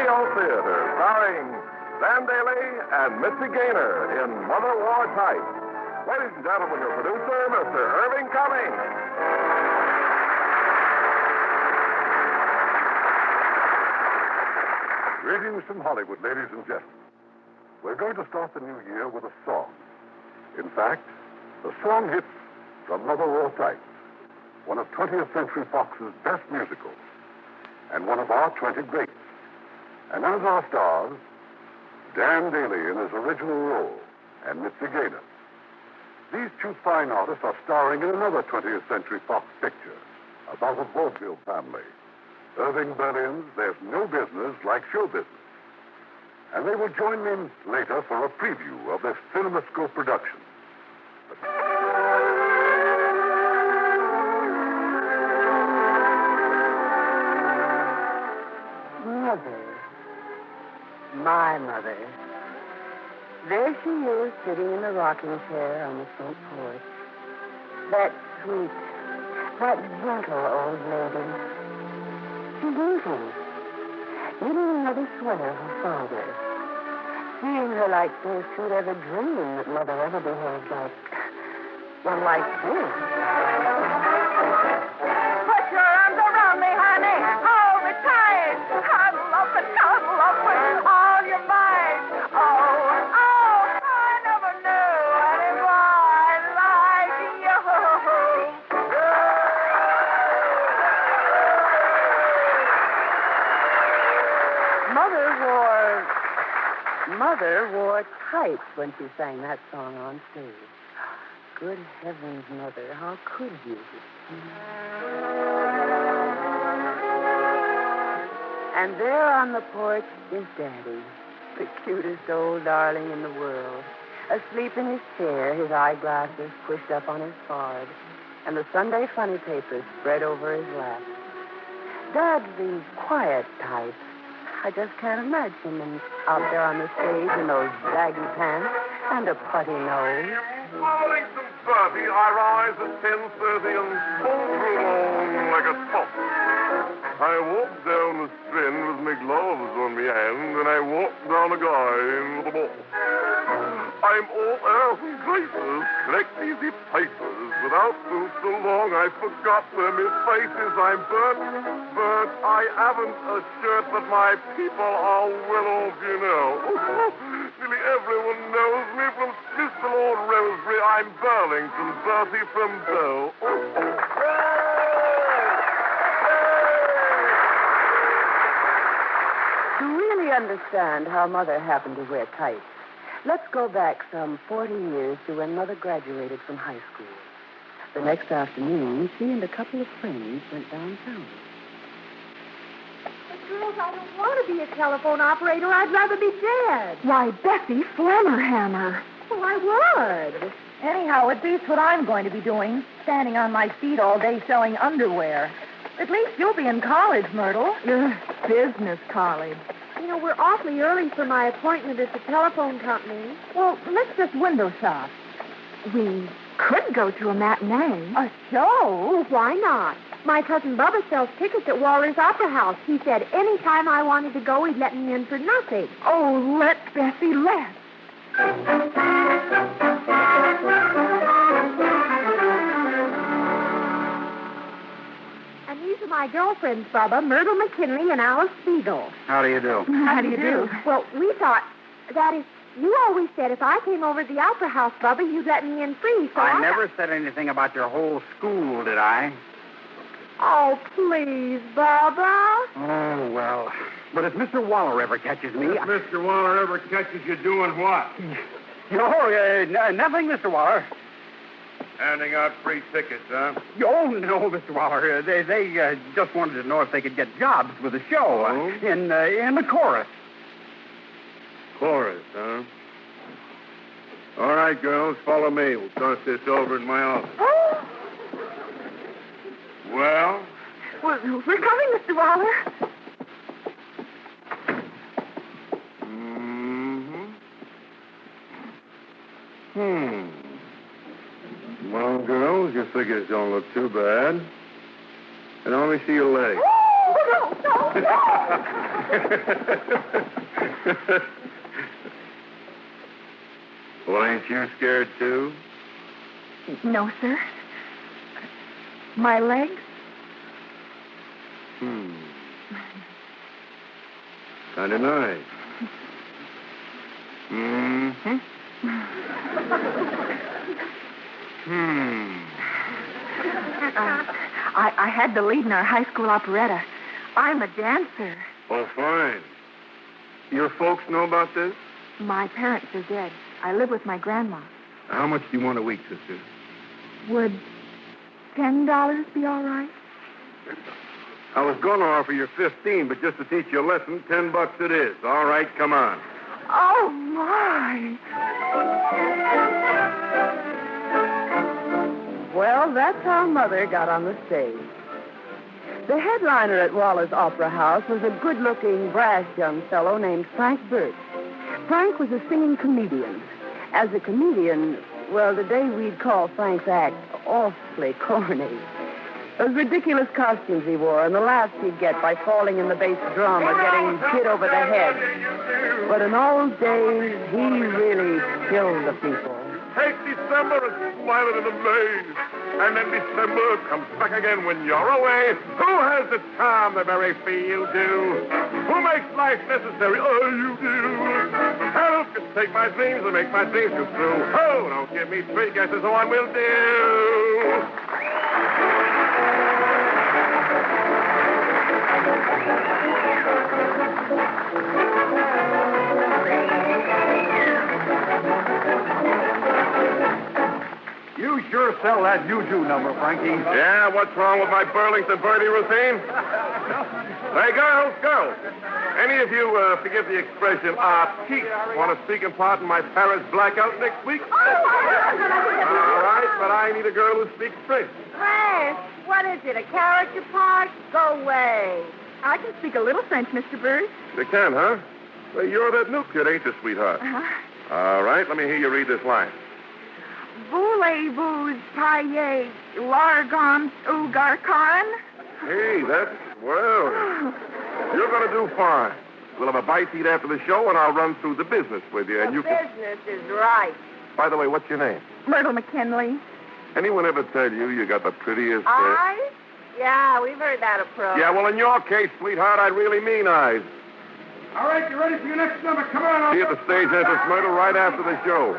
Video Theatre, starring Dailey and Mitzi Gaynor in Mother War Type. Ladies and gentlemen, your producer, Mr. Irving Cummings. Greetings from Hollywood, ladies and gentlemen. We're going to start the new year with a song. In fact, the song hits from Mother War Type, one of 20th Century Fox's best musicals, and one of our 20 greats. And as our stars, Dailey in his original role, and Mitzi Gaynor. These two fine artists are starring in another 20th Century Fox picture about a vaudeville family. Irving Berlin's There's No Business Like Show Business. And they will join me later for a preview of this CinemaScope production. Mother. My mother. There she is, sitting in the rocking chair on the front porch. That sweet, that gentle old lady. She's eating. Eating another sweater for Father. Seeing her like this, who'd ever dream that Mother ever behaved like this? Put your arms around me, honey. Hold me tight. Cuddle up with all your might. Oh, I never knew anyone like you. Mother wore tights when she sang that song on stage. Good heavens, Mother, how could you? And there on the porch is Daddy, the cutest old darling in the world, asleep in his chair, his eyeglasses pushed up on his forehead, and the Sunday funny papers spread over his lap. Dad's the quiet type. I just can't imagine him out there on the stage in those baggy pants and a putty nose. Morning to Bertie, I rise at 10:30 and pull through along like a top. I walk down the Strand with my gloves on my hand, and I walk down the garden with the ball. I'm all airs and graces, collect easy papers. Without food so long, I forgot where my face is. I'm Burt, I haven't a shirt, but my people are well off, you know. Nearly everyone knows me from Mr. Lord Rosebery. I'm Burlington, Bertie from Bow. To really understand how Mother happened to wear tights, let's go back some 40 years to when Mother graduated from high school. The next afternoon, she and a couple of friends went downtown. But girls, I don't want to be a telephone operator. I'd rather be dead. Why, Bessie, Flammerhammer. Well, I would. Anyhow, it beats what I'm going to be doing, standing on my feet all day selling underwear. At least you'll be in college, Myrtle. Business college. You know, we're awfully early for my appointment at the telephone company. Well, let's just window shop. We could go to a matinee. A show? Why not? My cousin Bubba sells tickets at Waller's Opera House. He said any time I wanted to go, he'd let me in for nothing. Oh, let's, Bessie, let's. And these are my girlfriends, Bubba, Myrtle McKinley and Alice Spiegel. How do you do? How do you do? Well, we thought, that is, you always said if I came over to the Opera House, Bubba, you'd let me in free, so I never said anything about your whole school, did I? Oh, please, Bubba. Oh, well. But if Mr. Waller ever catches me... If Mr. Waller ever catches you doing what? Nothing, Mr. Waller. Handing out free tickets, huh? Oh, no, Mr. Waller. They just wanted to know if they could get jobs with the show in the chorus. Chorus, huh? All right, girls, follow me. We'll talk this over in my office. Oh! Well? We're coming, Mr. Waller. Well, girls, your figures don't look too bad. And let me see your leg. Oh, no. Well, ain't you scared, too? No, sir. My legs? Kind of nice. Mm-hmm. I had the lead in our high school operetta. I'm a dancer. Oh, fine. Your folks know about this? My parents are dead. I live with my grandma. How much do you want a week, sister? Would $10 be all right? I was going to offer you 15, but just to teach you a lesson, $10 it is. All right, come on. Oh, my. Well, that's how Mother got on the stage. The headliner at Waller's Opera House was a good-looking, brash young fellow named Frank Burt. Frank was a singing comedian. As a comedian, well, today we'd call Frank's act awfully corny. Those ridiculous costumes he wore and the laughs he'd get by falling in the bass drum or getting hit over the head. But in those days, he really killed the people. Take December and smile it in amaze. And then December comes back again when you're away. Who has the charm the very feel do? Who makes life necessary? Oh, you do. Help can take my dreams and make my dreams come true. Oh, don't give me three guesses, so one will do. You sure sell that you-do number, Frankie. Yeah, what's wrong with my Burlington Birdie routine? Hey, girls. Any of you, forgive the expression, cheeks, want to speak in part in my Paris blackout next week? All right, but I need a girl who speaks French. French? What is it, a character part? Go away. I can speak a little French, Mr. Burt. You can, huh? Well, you're that new kid, ain't you, sweetheart? Uh-huh. All right, let me hear you read this line. Voulez-vous payer l'argent au garçon? Hey, that's, well, you're going to do fine. We'll have a bite to eat after the show, and I'll run through the business with you. And you can... business is right. By the way, what's your name? Myrtle McKinley. Anyone ever tell you got the prettiest... Eyes? Yeah, we've heard that approach. Yeah, well, in your case, sweetheart, I really mean eyes. All right, you ready for your next number? Come on. See you at the stage entrance, Myrtle, right after the show.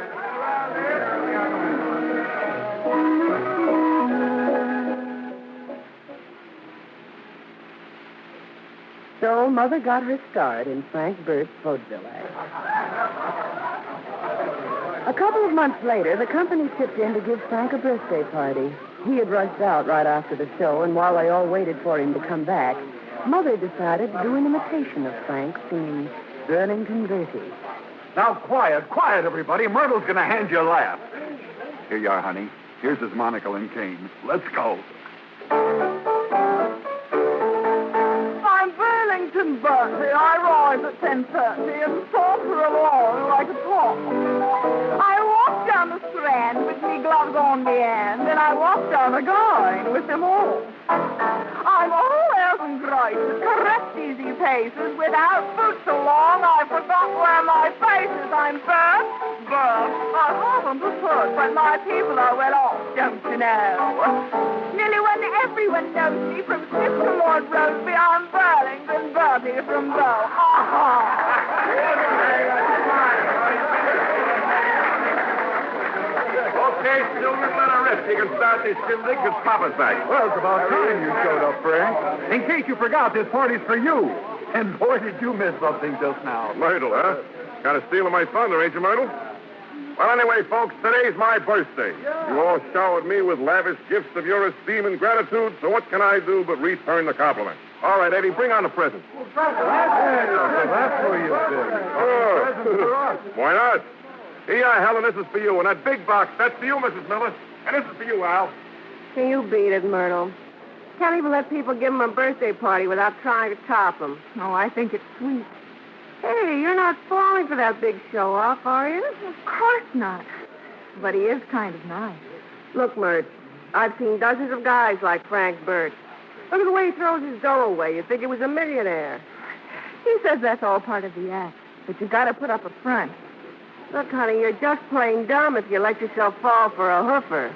So Mother got her start in Frank Burt's vaudeville act. A couple of months later, the company tipped in to give Frank a birthday party. He had rushed out right after the show, and while they all waited for him to come back, Mother decided to do an imitation of Frank singing Burlington Bertie. Now, quiet, everybody. Myrtle's going to hand you a laugh. Here you are, honey. Here's his monocle and cane. Let's go. I'm Burlington Bertie. I rise at 10:30 and saunter along like a top. I walk down the Strand with me gloves on me hand, and I walk down again with them all. I'm all airs and graces, correct easy paces, without boots so long I forgot where my face is. I'm Burt. I haven't a foot, but my people are well off, don't you know? Nearly when everyone knows me, from Smith to Lord Roseby, I'm Burlington Bertie from Bow. Okay, children, let her rest. You can start this shindig because Papa's back. Well, it's about time you showed up, Frank. In case you forgot, this party's for you. And boy, did you miss something just now. Myrtle, huh? Kind of stealing my thunder, ain't you, Myrtle? Well, anyway, folks, today's my birthday. You all showered me with lavish gifts of your esteem and gratitude, so what can I do but return the compliment? All right, Eddie, bring on the present. That's for you, Bill. Oh, Present for us. why not? Here, Helen, this is for you. And that big box, that's for you, Mrs. Miller. And this is for you, Al. Can you beat it, Myrtle? Can't even let people give him a birthday party without trying to top him. Oh, I think it's sweet. Hey, you're not falling for that big show-off, are you? Of course not. But he is kind of nice. Look, Myrt, I've seen dozens of guys like Frank Burt. Look at the way he throws his dough away. You'd think he was a millionaire. He says that's all part of the act, but you got to put up a front. Look, honey, you're just plain dumb if you let yourself fall for a hoofer.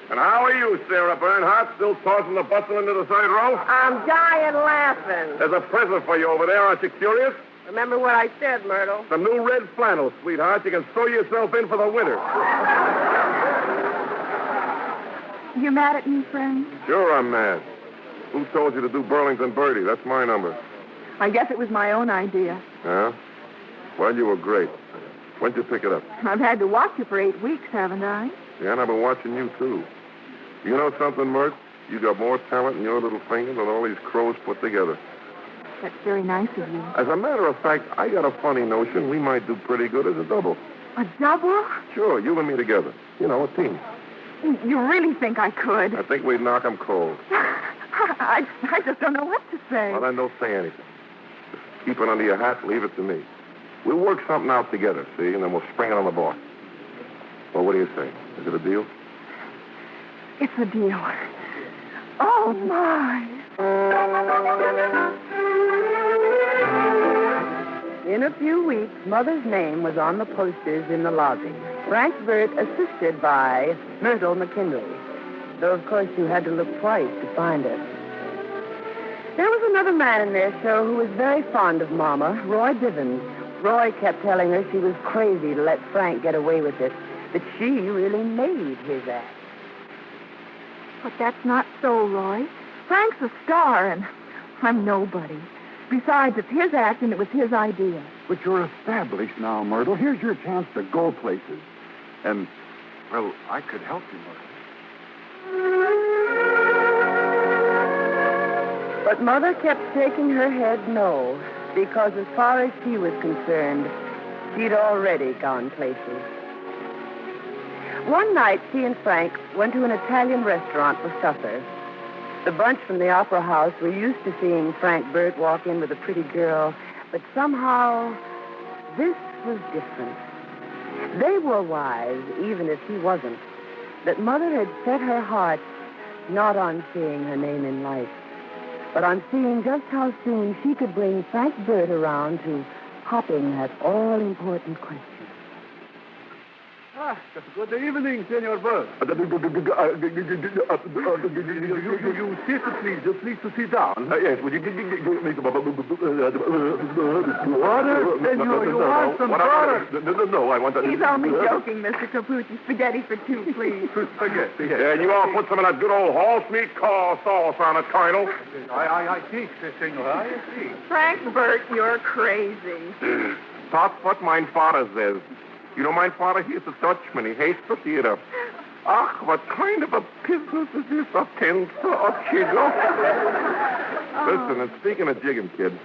And how are you, Sarah Bernhardt? Still tossing the bustle into the side row? I'm dying laughing. There's a present for you over there. Aren't you curious? Remember what I said, Myrtle. Some new red flannel, sweetheart. You can sew yourself in for the winter. You mad at me, Frank? Sure I'm mad. Who told you to do Burlington Birdie? That's my number. I guess it was my own idea. Yeah? Well, you were great. When'd you pick it up? I've had to watch you for 8 weeks, haven't I? Yeah, and I've been watching you, too. You know something, Mert? You got more talent in your little finger than all these crows put together. That's very nice of you. As a matter of fact, I got a funny notion we might do pretty good as a double. A double? Sure, you and me together. You know, a team. You really think I could? I think we'd knock 'em cold. I just don't know what to say. Well, then don't say anything. Just keep it under your hat and leave it to me. We'll work something out together, see, and then we'll spring it on the boss. Well, what do you say? Is it a deal? It's a deal. Oh, my. In a few weeks, Mother's name was on the posters in the lobby. Frank Burt, assisted by Myrtle McKinley. Though, of course, you had to look twice to find her. There was another man in their show who was very fond of Mama, Roy Bivens. Roy kept telling her she was crazy to let Frank get away with it, that she really made his act. But that's not so, Roy. Frank's a star, and I'm nobody. Besides, it's his act, and it was his idea. But you're established now, Myrtle. Here's your chance to go places. And, well, I could help you, Myrtle. But Mother kept shaking her head no, because as far as she was concerned, she'd already gone places. One night, she and Frank went to an Italian restaurant for supper. The bunch from the opera house were used to seeing Frank Burt walk in with a pretty girl, but somehow this was different. They were wise, even if he wasn't, that Mother had set her heart not on seeing her name in lights, but on seeing just how soon she could bring Frank Burt around to hopping that all-important question. Good evening, Senor Burt. You sit, please. Please to sit down. Yes, would you give me water? You want some water? No, I want that. He's only joking, Mr. Capucci. Spaghetti for two, please. Spaghetti, yes. Yeah, and you all put some of that good old horse meat sauce on it, Colonel. I think, Senor. I see. Frank Burt, you're crazy. That's what my father says. You know, my father, he's a Dutchman. He hates the theater. Ach, what kind of a business is this? A tenser, a jigger? Listen, and speaking of jigging, kid,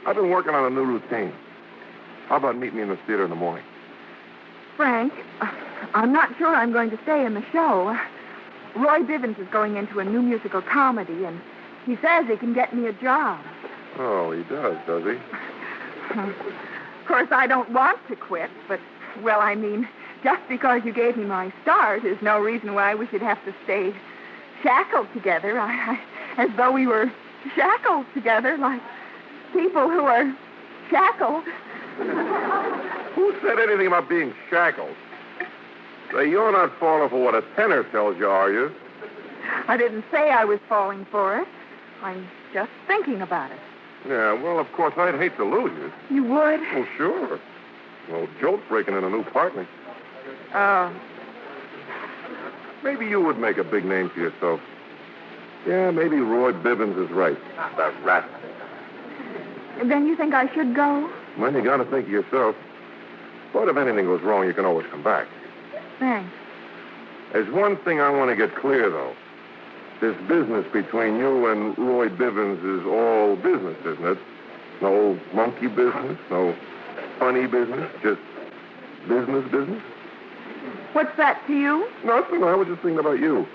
I've been working on a new routine. How about meet me in the theater in the morning? Frank, I'm not sure I'm going to stay in the show. Roy Bivens is going into a new musical comedy, and he says he can get me a job. Oh, he does he? Of course, I don't want to quit, but... Well, I mean, just because you gave me my start is no reason why we should have to stay shackled together. As though we were shackled together, like people who are shackled. Who said anything about being shackled? Say, you're not falling for what a tenor tells you, are you? I didn't say I was falling for it. I'm just thinking about it. Yeah, well, of course, I'd hate to lose you. You would? Well, sure. Well, Joe's breaking in a new partner. Oh. Maybe you would make a big name for yourself. Yeah, maybe Roy Bivens is right. That rat. Then you think I should go? Well, you got to think of yourself. But if anything goes wrong, you can always come back. Thanks. There's one thing I want to get clear, though. This business between you and Roy Bivens is all business, isn't it? No monkey business, no funny business, just business. What's that to you? Nothing. I was just thinking about you.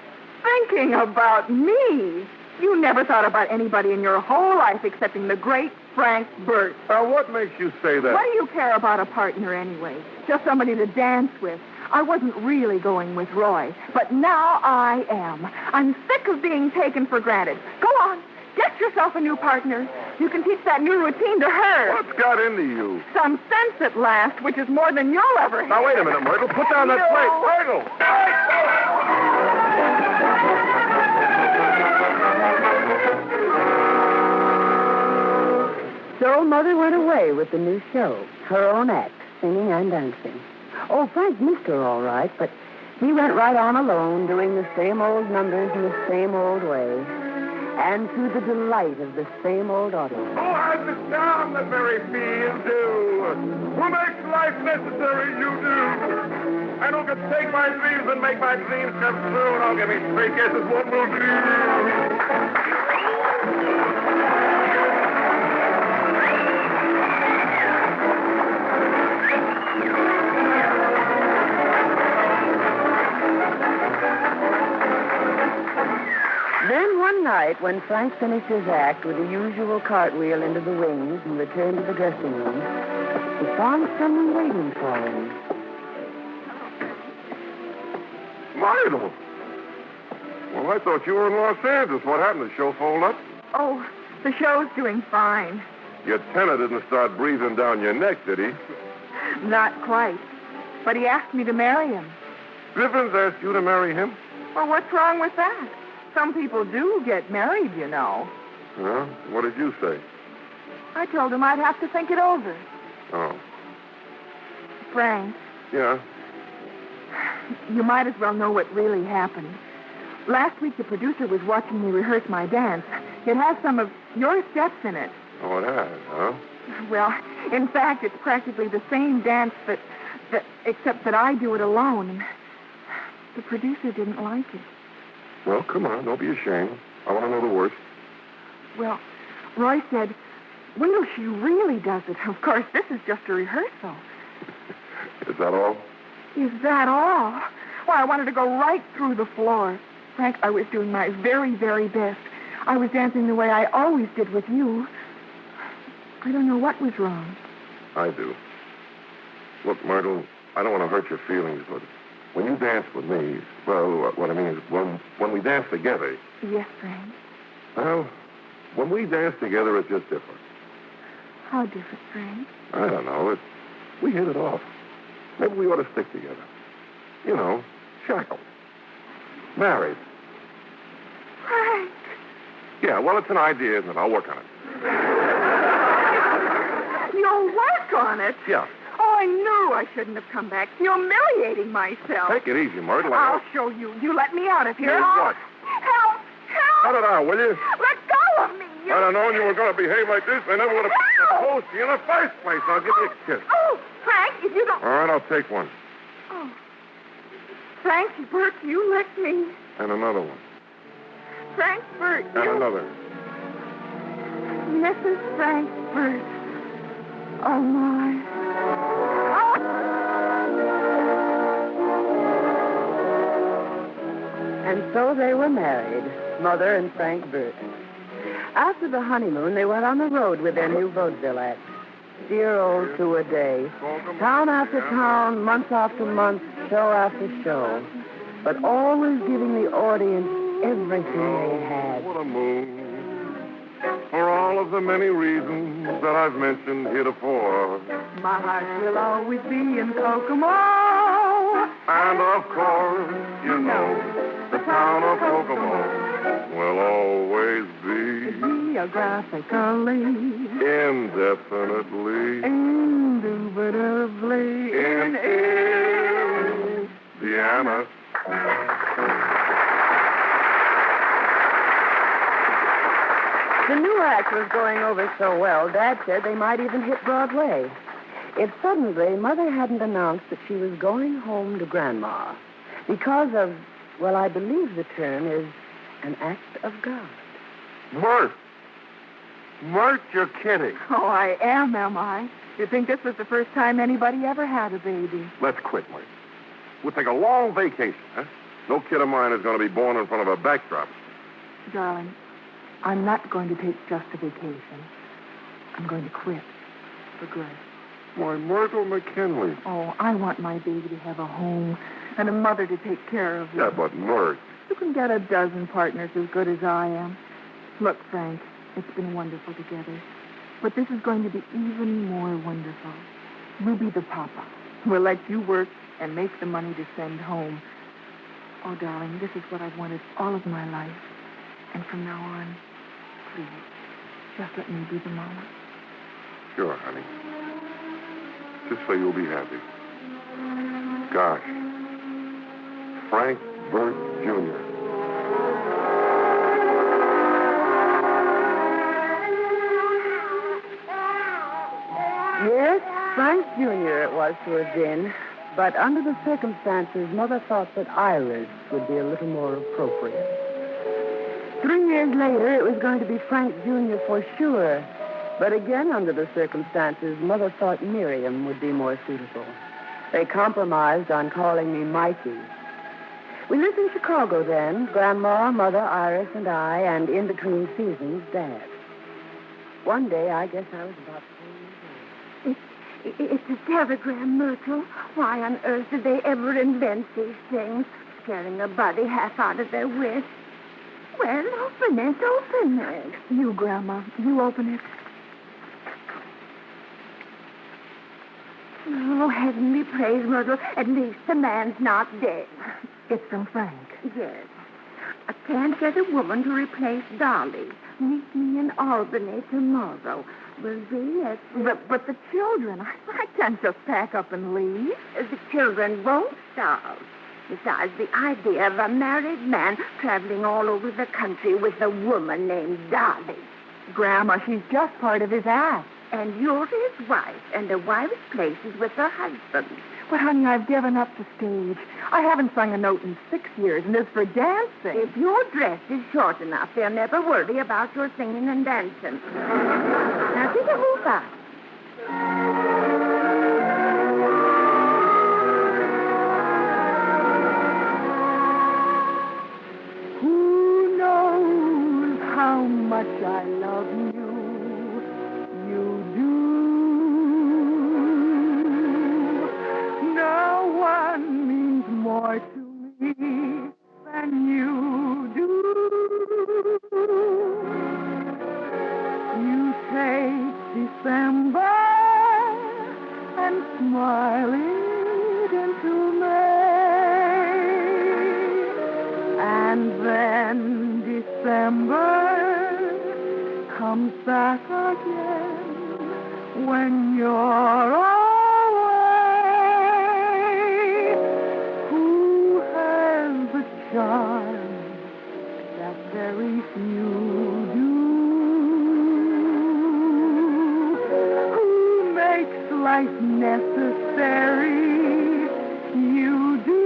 Thinking about me? You never thought about anybody in your whole life excepting the great Frank Burt. Now, what makes you say that? What do you care about a partner anyway? Just somebody to dance with. I wasn't really going with Roy, but now I am. I'm sick of being taken for granted. Go on. Get yourself a new partner. You can teach that new routine to her. What's got into you? Some sense at last, which is more than you'll ever have. Now, wait a minute, Myrtle. Put down that plate. Myrtle! So Mother went away with the new show, her own act, singing and dancing. Oh, Frank missed her all right, but he went right on alone, doing the same old numbers in the same old way, and to the delight of the same old audience. Who has the sound that Mary feels do? Who makes life necessary? You do. And who can take my dreams and make my dreams come true? And I'll give me straight guesses what will do. Then one night, when Frank finished his act with the usual cartwheel into the wings and returned to the dressing room, he found someone waiting for him. Myrtle! Well, I thought you were in Los Angeles. What happened? The show fold up? Oh, the show's doing fine. Your tenor didn't start breathing down your neck, did he? Not quite. But he asked me to marry him. Bivens asked you to marry him? Well, what's wrong with that? Some people do get married, you know. Huh? What did you say? I told him I'd have to think it over. Oh. Frank, Yeah? you might as well know what really happened. Last week, the producer was watching me rehearse my dance. It has some of your steps in it. Oh, it has, huh? Well, in fact, it's practically the same dance that except that I do it alone. And the producer didn't like it. Well, come on, don't be ashamed. I want to know the worst. Well, Roy said, wait till she really does it. Of course, this is just a rehearsal. Is that all? Is that all? Well, I wanted to go right through the floor. Frank, I was doing my very, very best. I was dancing the way I always did with you. I don't know what was wrong. I do. Look, Myrtle, I don't want to hurt your feelings, but when you dance with me, well, what I mean is when we dance together... Yes, Frank. Well, when we dance together, it's just different. How different, Frank? I don't know. We hit it off. Maybe we ought to stick together. You know, shackled. Married. Frank! Yeah, well, it's an idea, isn't it? I'll work on it. You'll work on it? Yeah. Oh, I knew I shouldn't have come back. Humiliating myself. Take it easy, Myrtle. I'll show you. You let me out of here. You what? Help! Cut it out, will you? Let go of me. I'd have known you were going to behave like this. I never would have proposed to you in the first place. I'll give you a kiss. Oh, Frank, if you don't... All right, I'll take one. Oh. Frank Burt, you let me. And another one. Frank Burt, you... And another. Mrs. Frank Burt. Oh, my. And so they were married, Mother and Frank Burt. After the honeymoon, they went on the road with their new vaudeville act. Dear old two-a-day. Town after town, month after month, show after show. But always giving the audience everything they had. What a moon. For all of the many reasons that I've mentioned heretofore. My heart will always be in Kokomo. And of course, you know, the town of Kokomo will always be geographically, indefinitely, indubitably, in Indiana. The new act was going over so well, Dad said they might even hit Broadway. If suddenly Mother hadn't announced that she was going home to Grandma because of, well, I believe the term is an act of God. Myrt, you're kidding. Oh, I am I? You'd think this was the first time anybody ever had a baby. Let's quit, Myrt. We'll take a long vacation, huh? No kid of mine is going to be born in front of a backdrop. Darling, I'm not going to take just a vacation. I'm going to quit for good. Why, Myrtle McKinley. Oh, I want my baby to have a home and a mother to take care of him. Yeah, but Myrt. You can get a dozen partners as good as I am. Look, Frank, it's been wonderful together. But this is going to be even more wonderful. We'll be the papa. We'll let you work and make the money to send home. Oh, darling, this is what I've wanted all of my life. And from now on, please, just let me be the mama. Sure, honey. Just so you'll be happy. Gosh. Frank Burt, Jr. Yes, Frank Jr. it was to have been. But under the circumstances, Mother thought that Iris would be a little more appropriate. 3 years later, it was going to be Frank Jr. for sure. But again, under the circumstances, Mother thought Miriam would be more suitable. They compromised on calling me Mikey. We lived in Chicago then, Grandma, Mother, Iris, and I, and in between seasons, Dad. One day, I guess I was about 4 years old. It's a telegram, Myrtle. Why on earth did they ever invent these things? Scaring a body half out of their wits. Well, open it. You, Grandma, you open it. Oh, heavenly praise, Myrtle. At least the man's not dead. It's from Frank. Yes. I can't get a woman to replace Dolly. Meet me in Albany tomorrow. Will be at... But the children, I can't just pack up and leave. The children won't starve. Besides, the idea of a married man traveling all over the country with a woman named Dolly. Grandma, she's just part of his act. And you're his wife, and a wife's place is with her husband. But, honey, I've given up the stage. I haven't sung a note in 6 years, and as for dancing... If your dress is short enough, they'll never worry about your singing and dancing. Now, take a move out. Who knows how much I love you? You do. No one means more to me than you do. You take December and smile it into May, and then December comes back again when you're away. Who has the charm that very few do? Who makes life necessary? You do.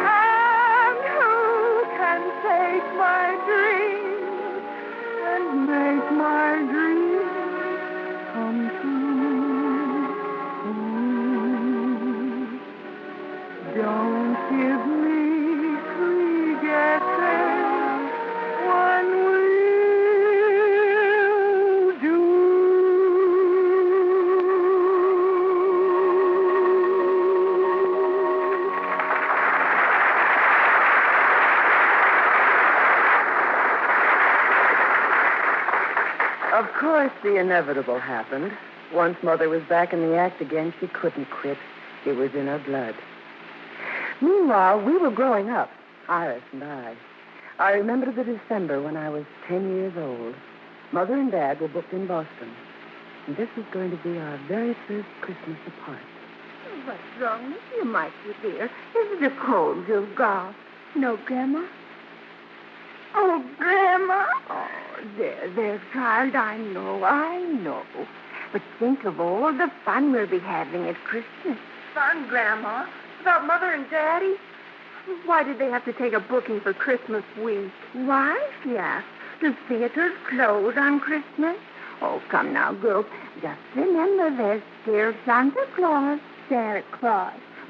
And who can take my dreams and make my dreams come true? Don't give me forgetting one will do. Of course, the inevitable happened. Once Mother was back in the act again, she couldn't quit. It was in her blood. Meanwhile, we were growing up, Iris and I. I remember the December when I was 10 years old. Mother and Dad were booked in Boston. And this was going to be our very first Christmas apart. What's wrong with you, Mikey, dear? Is it a cold you've got? No, Grandma? Oh, Grandma! Oh, there, child, I know. But think of all the fun we'll be having at Christmas. Fun, Grandma? Without Mother and Daddy? Why did they have to take a booking for Christmas week? Why, she asked? Do theaters close on Christmas? Oh, come now, girls. Just remember there's still Santa Claus.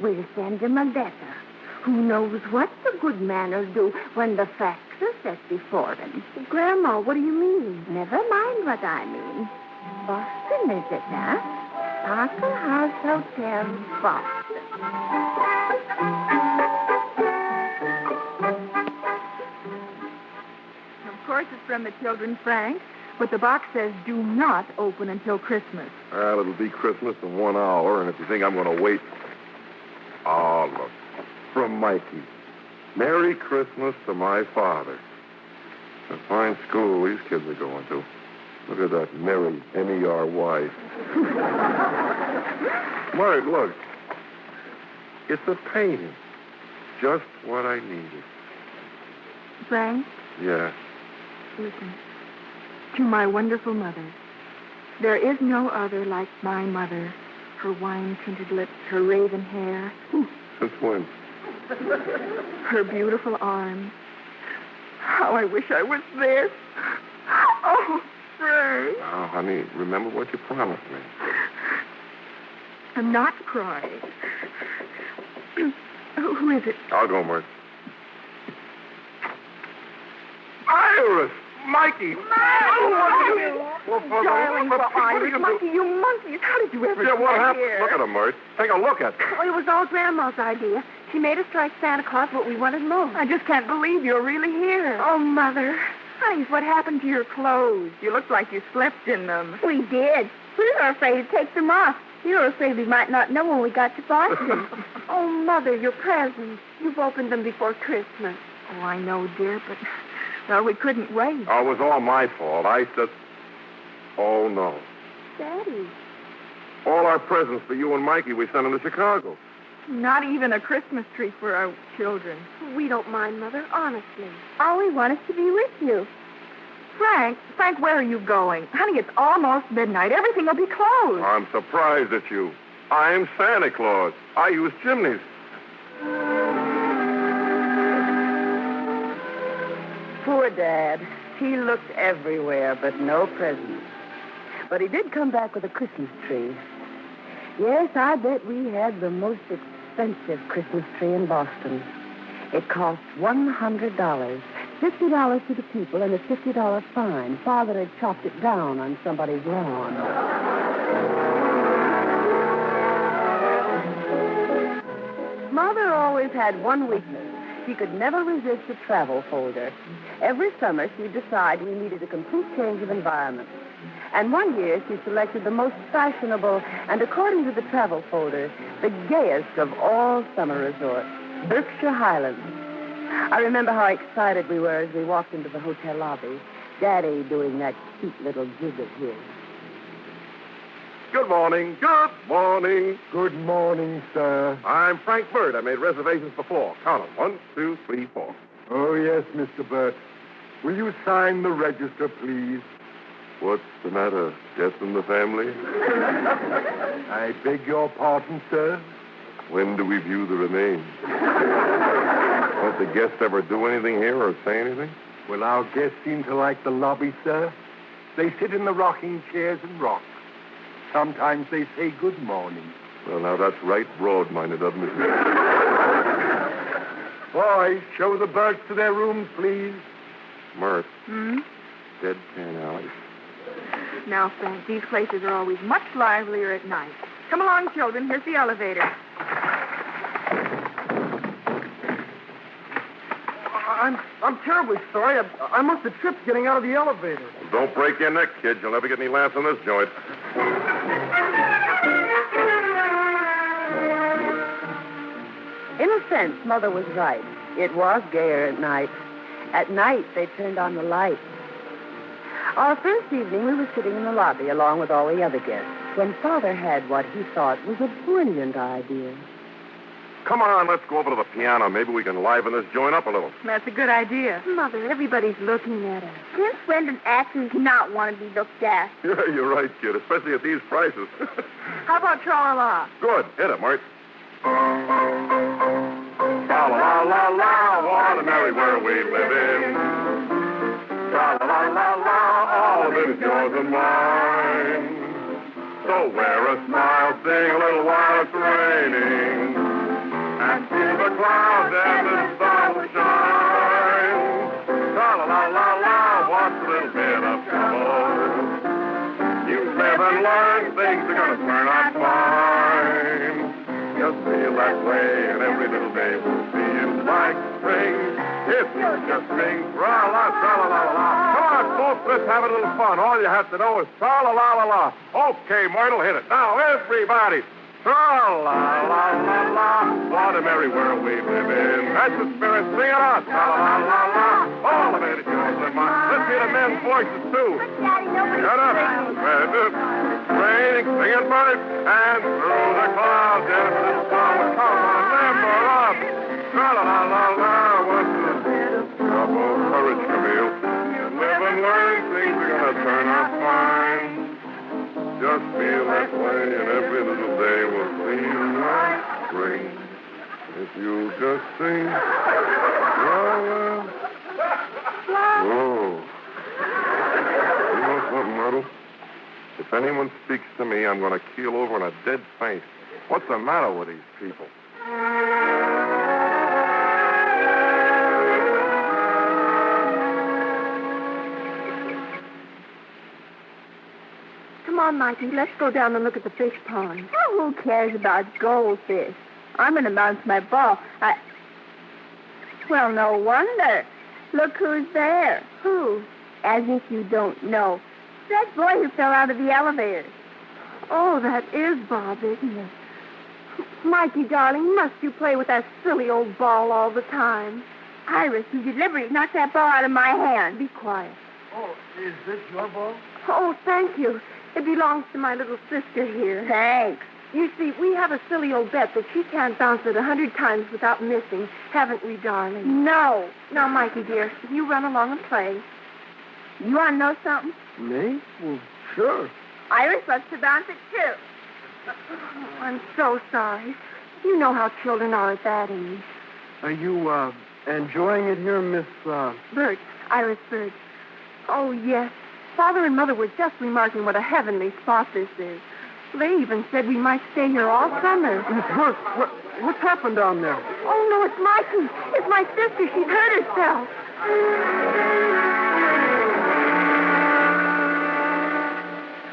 We'll send him a letter. Who knows what the good man will do when the facts are set before him. Grandma, what do you mean? Never mind what I mean. Boston, is it now? Parker House Hotel, Boston. Of course, it's from the children, Frank. But the box says, do not open until Christmas. Well, it'll be Christmas in 1 hour, and if you think I'm going to wait... Oh, look. From Mikey. Merry Christmas to my father. A fine school these kids are going to. Look at that Merry, M-E-R-Y. Mark, look. It's a painting. Just what I needed. Frank? Yeah. Listen. To my wonderful mother. There is no other like my mother. Her wine-tinted lips, her raven hair. Since when? Her beautiful arms. How I wish I was there. Oh, Frank. Now, honey, remember what you promised me. I'm not crying. Who is it? I'll go, Mert. Iris! Mikey! Darling, for Iris. Monkey, you monkeys. How did you ever Yeah, what get happened? here? Look at him, Mert. Take a look at them. Oh, it was all Grandma's idea. She made us like Santa Claus what we wanted most. I just can't believe you're really here. Oh, Mother. Honey, what happened to your clothes? You look like you slept in them. We did. We were afraid to take them off. You were afraid we might not know when we got to Boston. Oh, Mother, your presents. You've opened them before Christmas. Oh, I know, dear, but... Well, we couldn't wait. Oh, it was all my fault. I just... Oh, no. Daddy. All our presents for you and Mikey we sent them to Chicago. Not even a Christmas tree for our children. We don't mind, Mother, honestly. All we want is to be with you. Frank, where are you going? Honey, it's almost midnight. Everything will be closed. I'm surprised at you. I'm Santa Claus. I use chimneys. Poor Dad. He looked everywhere, but no presents. But he did come back with a Christmas tree. Yes, I bet we had the most expensive Christmas tree in Boston. It cost $100. $50 to the people and a $50 fine. Father had chopped it down on somebody's lawn. Mother always had one weakness. She could never resist a travel folder. Every summer, she'd decide we needed a complete change of environment. And one year, she selected the most fashionable and, according to the travel folder, the gayest of all summer resorts, Berkshire Highlands. I remember how excited we were as we walked into the hotel lobby, Daddy doing that cute little jig of his. Good morning. Good morning. Good morning, sir. I'm Frank Burt. I made reservations for 4. Count them. 1, 2, 3, 4. Oh, yes, Mr. Burt. Will you sign the register, please? What's the matter? Death in the family? I beg your pardon, sir. When do we view the remains? Won't the guests ever do anything here or say anything? Well, our guests seem to like the lobby, sir. They sit in the rocking chairs and rock. Sometimes they say good morning. Well, now, that's right broad-minded of me. Boys, show the Burts to their rooms, please. Mert. Deadpan Alley. Now, Frank, these places are always much livelier at night. Come along, children. Here's the elevator. I'm terribly sorry. I must have tripped getting out of the elevator. Don't break your neck, kid. You'll never get any laughs in this joint. In a sense, Mother was right. It was gayer at night. At night, they turned on the lights. Our first evening, we were sitting in the lobby along with all the other guests when Father had what he thought was a brilliant idea. Come on, let's go over to the piano. Maybe we can liven this joint up a little. That's a good idea. Mother, everybody's looking at us. Since when does actors not want to be looked at? Yeah, you're right, kid, especially at these prices. How about Tra-La-La? Good. Hit it, Mart. La-la-la-la-la, what a merry world we live in. La-la-la-la-la, all of it is yours and mine. So wear a smile, sing a little while it's raining. And through the clouds and the sun will shine. La-la-la-la-la, what's a little bit of trouble? You live live and learn, things are gonna turn out fine. Just feel that way, and every little day will feel like spring. If you just sing tra-la, tra-la-la-la-la. Come on, folks, let's have a little fun. All you have to know is tra-la-la-la-la. Okay, Myrtle, hit it. Now, everybody. Tra-la-la-la-la. What a merry world we live in. That's the spirit. Sing it out. Tra-la-la-la-la. All of it is yours and mine. Let's hear the men's voices, too. Daddy, nobody's Shut up. Raining, sing it, Bert. And through the clouds, yes, this song will come on. Limber up. Tra-la-la-la-la. What's the trouble? Courage, Camille. Live and learn, things are gonna turn out fine. Just feel that way, and every little day will seem like spring. If you just sing, oh. You know something, Myrtle? If anyone speaks to me, I'm going to keel over in a dead faint. What's the matter with these people? Come on, Mikey, let's go down and look at the fish pond. Oh, who cares about goldfish? I'm going to bounce my ball. Well, no wonder. Look who's there. Who? As if you don't know. That boy who fell out of the elevator. Oh, that is Bob, isn't it? Mikey, darling, must you play with that silly old ball all the time? Iris, you deliberately knocked that ball out of my hand. Be quiet. Oh, is this your ball? Oh, thank you. It belongs to my little sister here. Thanks. You see, we have a silly old bet that she can't bounce it 100 times without missing, haven't we, darling? No. Now, Mikey, dear, you run along and play. You want to know something? Me? Well, sure. Iris loves to bounce it, too. Oh, I'm so sorry. You know how children are at that age. Are you, enjoying it here, Miss, Burt, Iris Burt. Oh, yes. Father and Mother were just remarking what a heavenly spot this is. They even said we might stay here all summer. Miss Burt, what's happened down there? Oh, no, it's Mikey. It's my sister. She's hurt herself.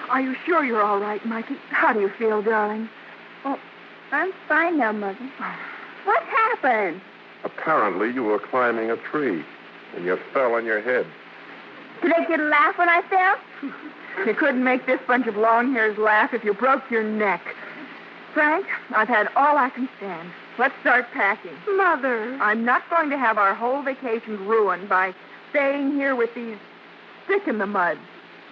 Are you sure you're all right, Mikey? How do you feel, darling? Oh, I'm fine now, Mother. What happened? Apparently, you were climbing a tree, and you fell on your head. Did I get a laugh when I fell? You couldn't make this bunch of long hairs laugh if you broke your neck. Frank, I've had all I can stand. Let's start packing. Mother. I'm not going to have our whole vacation ruined by staying here with these stick-in-the-muds.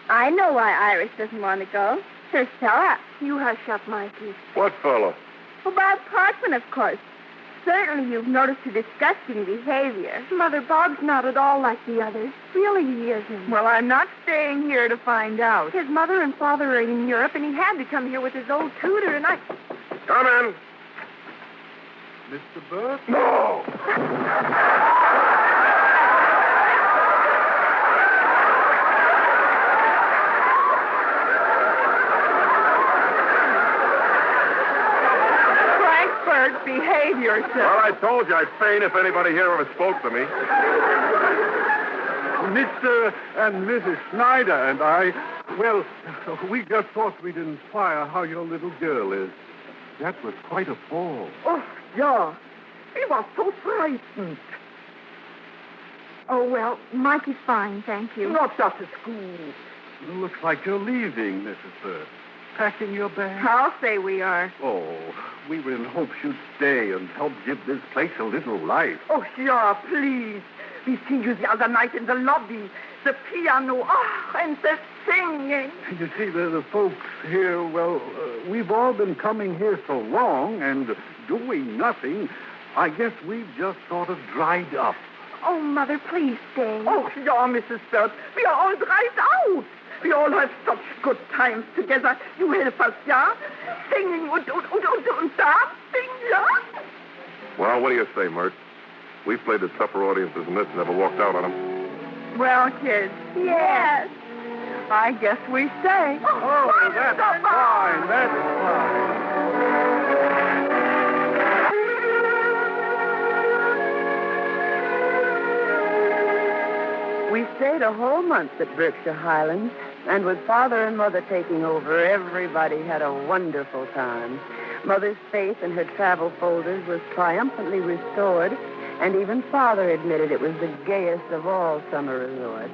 I know why Iris doesn't want to go. Her fella. You hush up, Mikey. What fella? Bob Parkman, of course. Certainly you've noticed her disgusting behavior. Mother, Bob's not at all like the others. Really, he isn't. Well, I'm not staying here to find out. His mother and father are in Europe, and he had to come here with his old tutor, and I... Come in. Mr. Burt? No! Behave yourself. Well, I told you I'd faint if anybody here ever spoke to me. Mr. and Mrs. Snyder and I, well, we just thought we'd inquire how your little girl is. That was quite a fall. Oh, yeah. He was so frightened. Oh, well, Mikey's fine, thank you. Not just at school. Looks like you're leaving, Mrs. Burt. Packing your bag? I'll say we are. Oh, we were in hopes you'd stay and help give this place a little life. Oh, sure, please. We seen you the other night in the lobby. The piano, and the singing. You see, the folks here, well, we've all been coming here so long and doing nothing, I guess we've just sort of dried up. Oh, Mother, please stay. Oh, yeah, Mrs. Burt. We are all dried out. We all have such good times together. You help us, yeah? Singing and dancing, yeah? Well, what do you say, Myrt? We've played to tougher audiences than this and never walked out on them. Well, kids. Yes. I guess we stay. Oh, that's fine. That's fine. We stayed a whole month at Berkshire Highlands. And with Father and Mother taking over, everybody had a wonderful time. Mother's faith in her travel folders was triumphantly restored, and even Father admitted it was the gayest of all summer resorts.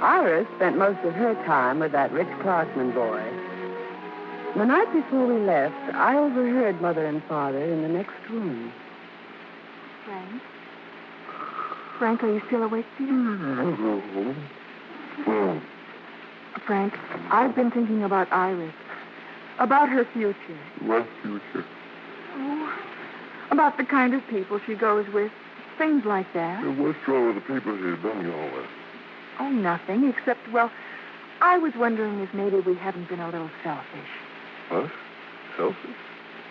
Iris spent most of her time with that Rich Clarkman boy. The night before we left, I overheard Mother and Father in the next room. Frank? Frank, are you still awake, dear? Frank, I've been thinking about Iris. About her future. What future? Oh, about the kind of people she goes with. Things like that. What's wrong with the people she's been going with? Oh, nothing, except, well, I was wondering if maybe we haven't been a little selfish. Us? Selfish?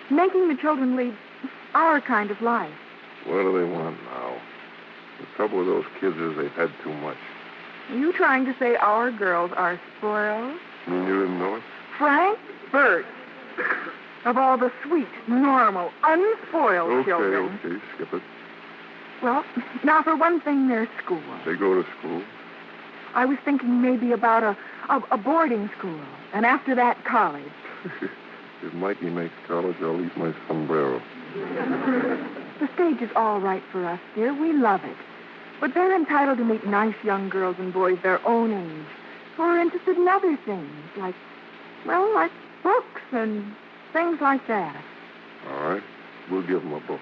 Making the children lead our kind of life. What do they want now? The trouble with those kids is they've had too much. Are you trying to say our girls are spoiled? You mean you didn't know it? Frank Burt. Of all the sweet, normal, unspoiled children. Okay, skip it. Well, now for one thing, their school. They go to school? I was thinking maybe about a boarding school, and after that, college. If Mikey makes college, I'll eat my sombrero. The stage is all right for us, dear. We love it. But they're entitled to meet nice young girls and boys their own age who are interested in other things, like books and things like that. All right. We'll give them a book.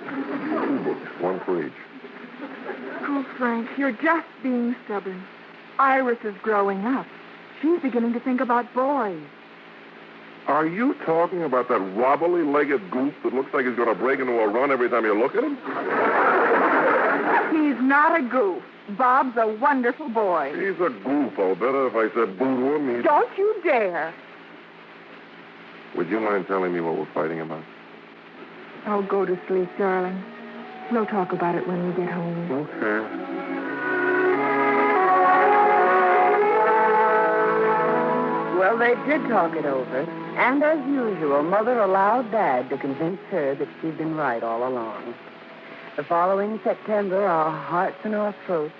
2 books, 1 for each. Oh, Frank, you're just being stubborn. Iris is growing up. She's beginning to think about boys. Are you talking about that wobbly-legged goof that looks like he's going to break into a run every time you look at him? He's not a goof. Bob's a wonderful boy. He's a goof. I'll bet if I said boo to him, he'd... Don't you dare. Would you mind telling me what we're fighting about? Oh, go to sleep, darling. We'll talk about it when we get home. Okay. Well, they did talk it over. And as usual, Mother allowed Dad to convince her that she'd been right all along. The following September, our hearts and our throats,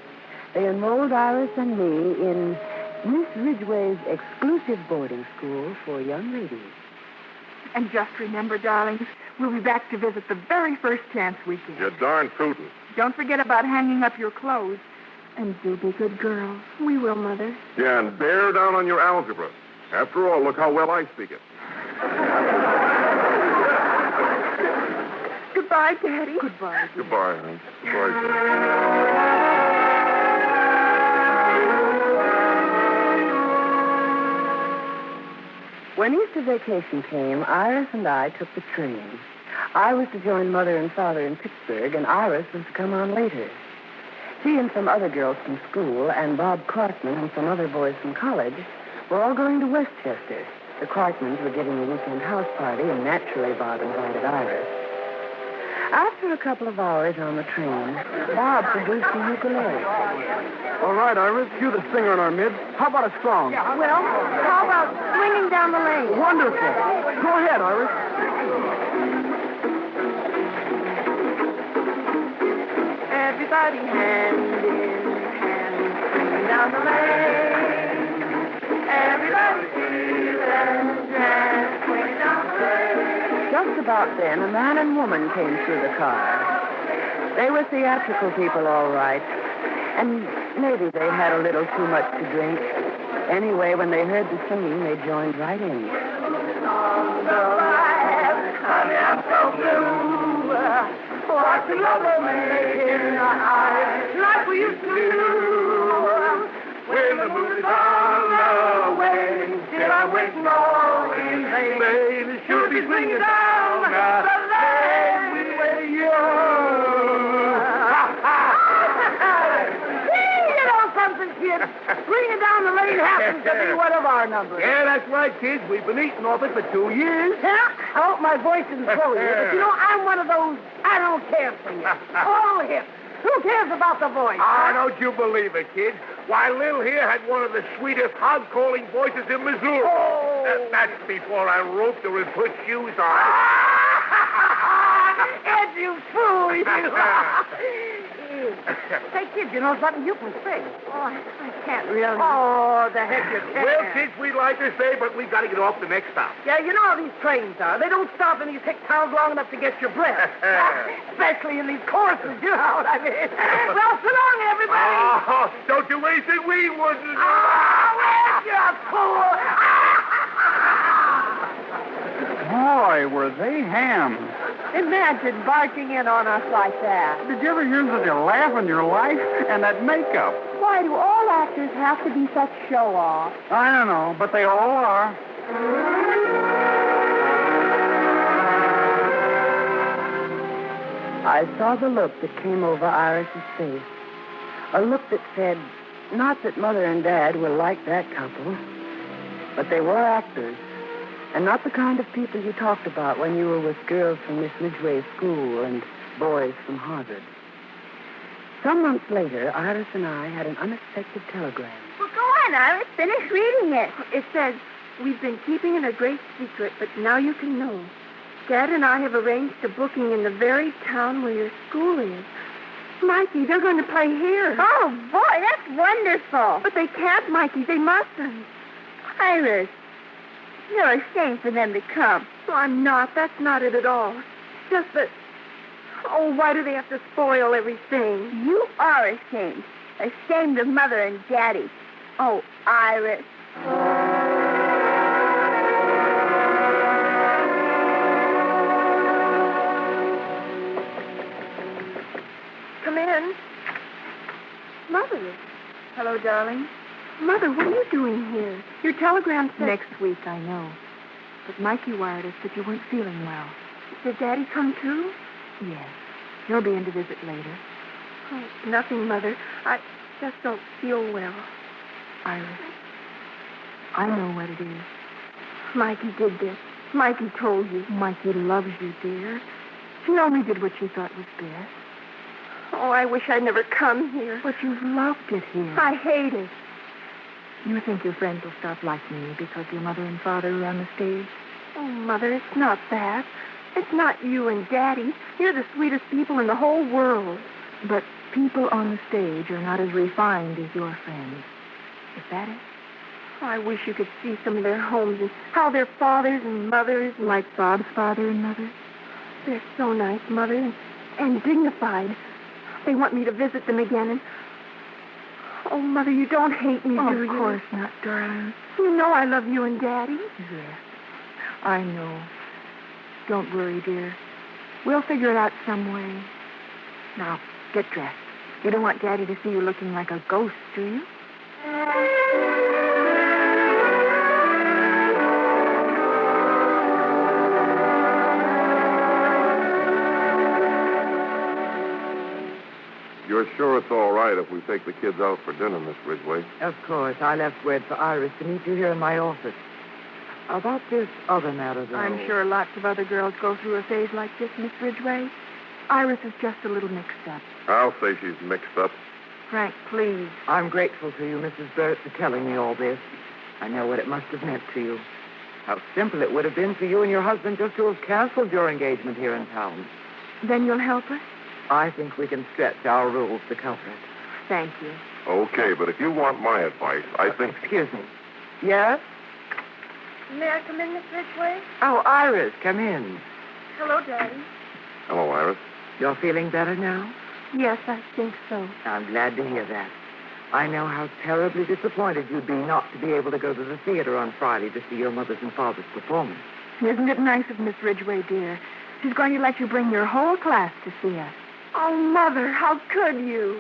they enrolled Iris and me in Miss Ridgway's exclusive boarding school for young ladies. And just remember, darlings, we'll be back to visit the very first chance we get. You're darn tootin'. Don't forget about hanging up your clothes. And do be good girls. We will, Mother. Yeah, and bear down on your algebra. After all, look how well I speak it. Goodbye, Daddy. Goodbye. Goodbye, honey. Goodbye. When Easter vacation came, Iris and I took the train. I was to join Mother and Father in Pittsburgh, and Iris was to come on later. She and some other girls from school, and Bob Clarkman and some other boys from college, were all going to Westchester. The Clarkmans were giving a weekend house party, and naturally Bob invited Iris. After a couple of hours on the train, Bob produced the ukulele. All right, Iris, cue the singer in our midst. How about a song? Well, how about swinging down the lane? Wonderful. Go ahead, Iris. Everybody hand in hand, swinging down the lane. Everybody feel and dance, swinging down the lane. Just about then, a man and woman came through the car. They were theatrical people, all right. And maybe they had a little too much to drink. Anyway, when they heard the singing, they joined right in. Honey, I'm so blue. What's the love making eyes like we used to do? When the moon is on the way, still I'm waiting all in vain. Baby, should be swinging down the lane with you. You know something, kid? Swinging down the lane happens to be one of our numbers. Yeah, that's right, kids. We've been eating off it for 2 years. Yeah, I hope my voice isn't throw you, but you know, I'm one of those, I don't care for you. All hip. Who cares about the voice? Don't you believe it, kid? Why, Lil here had one of the sweetest hog-calling voices in Missouri. Oh. That's before I roped her and put shoes on. Ed, you fool, you. Hey, kid, you know something? You can sing. Oh, I can't really. Oh, the heck you can. Well, kids, we'd like to say, but we've got to get off the next stop. Yeah, you know how these trains are. They don't stop in these hick towns long enough to get your breath. Especially in these courses, you know what I mean? Well, so long, everybody. Oh, don't you waste it. We wouldn't. Oh, well, you fool. Boy, were they ham. Imagine barging in on us like that. Did you ever hear such a laugh in your life? And that makeup. Why do all actors have to be such show-offs? I don't know, but they all are. I saw the look that came over Iris's face. A look that said, not that Mother and Dad were like that couple, but they were actors. And not the kind of people you talked about when you were with girls from Miss Midway's school and boys from Harvard. Some months later, Iris and I had an unexpected telegram. Well, go on, Iris. Finish reading it. It says, we've been keeping it a great secret, but now you can know. Dad and I have arranged a booking in the very town where your school is. Mikey, they're going to play here. Oh, boy, that's wonderful. But they can't, Mikey. They mustn't. Iris, you're ashamed for them to come. No, I'm not. That's not it at all. It's just that... Oh, why do they have to spoil everything? You are ashamed. Ashamed of Mother and Daddy. Oh, Iris. Come in. Mother. Hello, darling. Mother, what are you doing here? Your telegram said... Next week, I know. But Mikey wired us that you weren't feeling well. Did Daddy come too? Yes. He'll be in to visit later. Oh, nothing, Mother. I just don't feel well. Iris, I know what it is. Mikey did this. Mikey told you. Mikey loves you, dear. She only did what she thought was best. Oh, I wish I'd never come here. But you've loved it here. I hate it. You think your friends will stop liking you because your mother and father are on the stage? Oh, Mother, it's not that. It's not you and Daddy. You're the sweetest people in the whole world. But people on the stage are not as refined as your friends. Is that it? Oh, I wish you could see some of their homes and how their fathers and mothers... Like Bob's father and mother? They're so nice, Mother, and dignified. They want me to visit them again and... Oh, Mother, you don't hate me, do you? Of course not, darling. You know I love you and Daddy. Yes, I know. Don't worry, dear. We'll figure it out some way. Now, get dressed. You don't want Daddy to see you looking like a ghost, do you? You're sure it's all right if we take the kids out for dinner, Miss Ridgway? Of course. I left word for Iris to meet you here in my office. About this other matter, though... I'm sure lots of other girls go through a phase like this, Miss Ridgway. Iris is just a little mixed up. I'll say she's mixed up. Frank, please. I'm grateful to you, Mrs. Burt, for telling me all this. I know what it must have meant to you. How simple it would have been for you and your husband just to have canceled your engagement here in town. Then you'll help us? I think we can stretch our rules to cover it. Thank you. Okay, but if you want my advice, I think... Excuse me. Yes? May I come in, Miss Ridgway? Oh, Iris, come in. Hello, Daddy. Hello, Iris. You're feeling better now? Yes, I think so. I'm glad to hear that. I know how terribly disappointed you'd be not to be able to go to the theater on Friday to see your mother's and father's performance. Isn't it nice of Miss Ridgway, dear? She's going to let you bring your whole class to see us. Oh, Mother, how could you?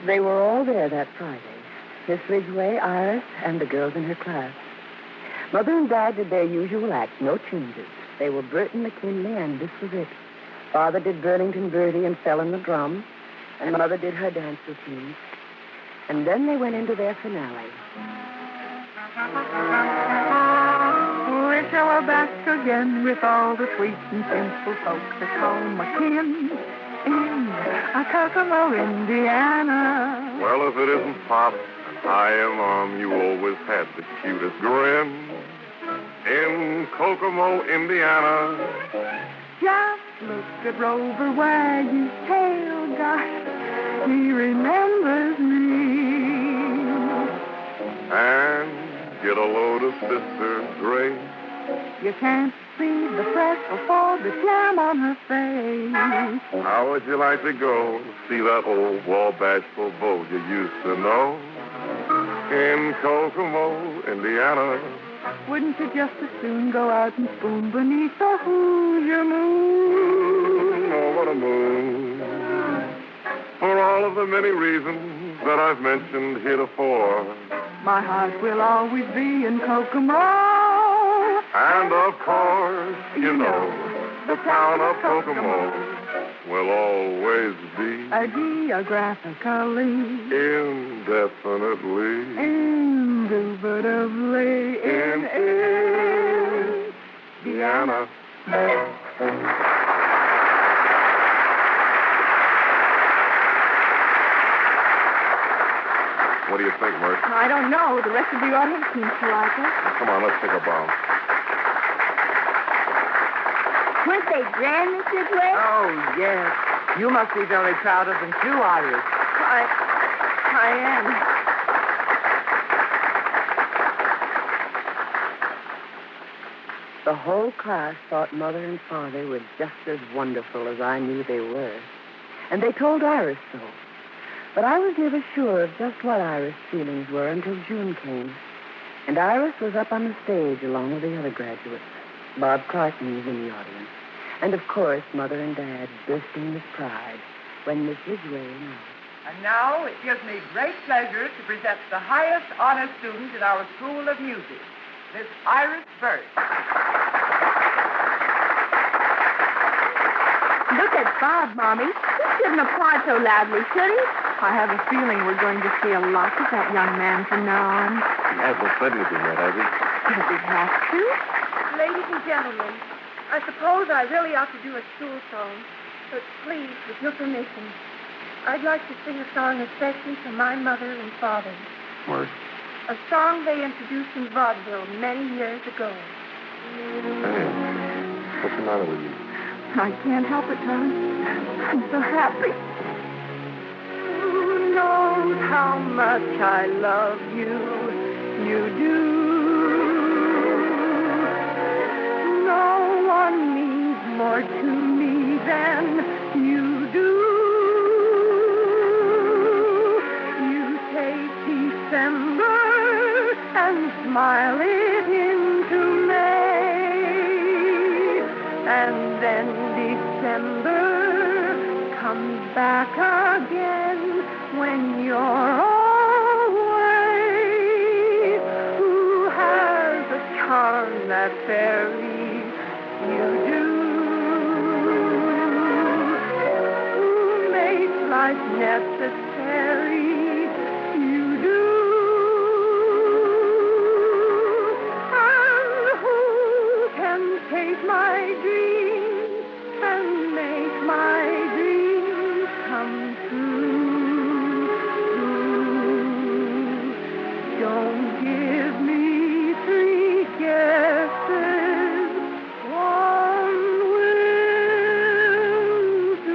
They were all there that Friday. Miss Ridgway, Iris, and the girls in her class. Mother and Dad did their usual act, no changes. They were Burt and McKinley, and this was it. Father did Burlington Birdie and fell in the drum, and Mother did her dance routine. And then they went into their finale. Wish I were back again with all the sweet and simple folks at home again in Kokomo, Indiana. Well, if it isn't Pop and Hi, you always had the cutest grin. In Kokomo, Indiana. Just look at Rover wag his tail, gosh, he remembers me. And get a load of Sister Grace. You can't see the freckle for the jam on her face. How would you like to go see that old Wabashful beau you used to know? In Kokomo, Indiana. Wouldn't you just as soon go out and spoon beneath the Hoosier moon? Oh, what a moon. For all of the many reasons that I've mentioned heretofore. My heart will always be in Kokomo. And of course, you know, the town of Kokomo will always be geographically, indefinitely, indubitably in Indiana. What do you think, Myrtle? I don't know. The rest of the audience seems to like it. Come on, let's take a bow. Weren't they grand, Mr. Gray? Oh, yes. You must be very proud of them, too, Iris. I am. The whole class thought Mother and Father were just as wonderful as I knew they were. And they told Iris so. But I was never sure of just what Iris' feelings were until June came. And Iris was up on the stage along with the other graduates. Bob Clarkman was in the audience. And, of course, Mother and Dad bursting with pride when Mrs. Ray announced. And now it gives me great pleasure to present the highest honor student in our School of Music, Miss Iris Burt. Look at Bob, Mommy. He shouldn't applaud so loudly, should he? I have a feeling we're going to see a lot of that young man from now on. He hasn't said anything yet, has he? Does he have to? Ladies and gentlemen, I suppose I really ought to do a school song, but please, with your permission, I'd like to sing a song especially to my mother and father. What? A song they introduced in vaudeville many years ago. Hey, what's the matter with you? I can't help it, Tom. I'm so happy. Who knows how much I love you? You do. No one means more to me than you do. You take December and smile it into May, and then December comes back again when you're away. Who has a charm that fairy you do? Who makes life necessary? You do. And who can take my dreams and make my dreams come true? Don't give me three guesses. One will do.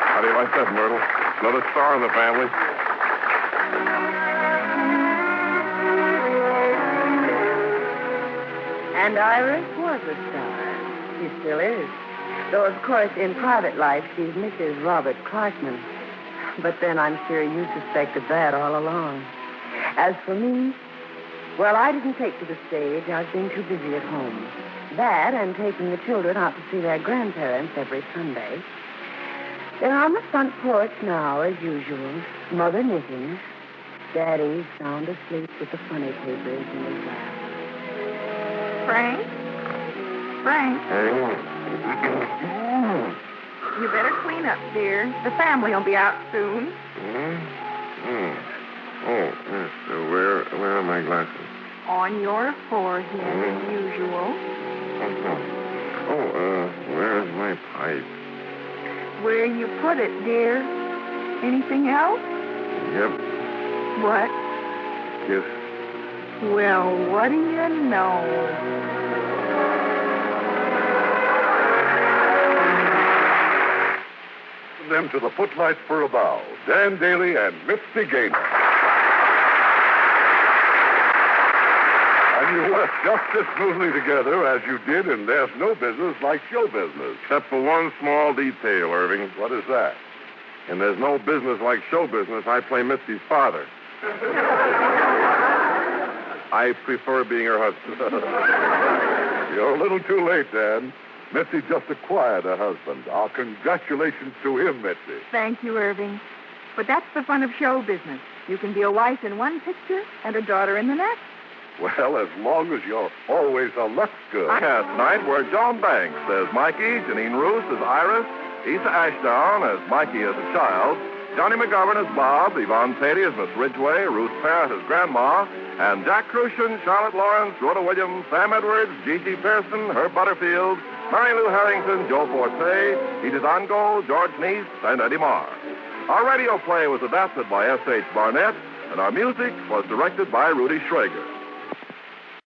How do you like that, Myrtle? Another star in the family. And Iris was a star. She still is. Though, of course, in private life, she's Mrs. Robert Clarkman. But then I'm sure you suspected that all along. As for me, well, I didn't take to the stage. I've been too busy at home. That and taking the children out to see their grandparents every Sunday. They're on the front porch now, as usual. Mother knitting. Daddy sound asleep with the funny papers in his lap. Frank? Frank? You better clean up, dear. The family will be out soon. Oh, yes. Where are my glasses? On your forehead, as usual. Where's my pipe? Where you put it, dear. Anything else? Yep. What? Kiss. Well, what do you know? Them to the Footlights for a Bow, Dan Dailey and Mitzi Gaynor. And you work just as smoothly together as you did in There's No Business Like Show Business. Except for one small detail, Irving. What is that? And there's no business like show business. I play Mitzi's father. I prefer being her husband. You're a little too late, Dan. Mitzi just acquired a husband. Our congratulations to him, Mitzi. Thank you, Irving. But that's the fun of show business. You can be a wife in one picture and a daughter in the next. Well, as long as you're always a Lux girl. Yeah, tonight we're Joan Banks as Mikey, Janine Roos as Iris, Issa Ashdown as Mikey as a child, Johnny McGovern as Bob, Yvonne Patey as Miss Ridgway, Ruth Parrott as Grandma, and Jack Crucian, Charlotte Lawrence, Rhoda Williams, Sam Edwards, Gigi Pearson, Herb Butterfield, Mary Lou Harrington, Joe Forte, Edith Ango, George Neese, and Eddie Marr. Our radio play was adapted by S.H. Barnett, and our music was directed by Rudy Schrager.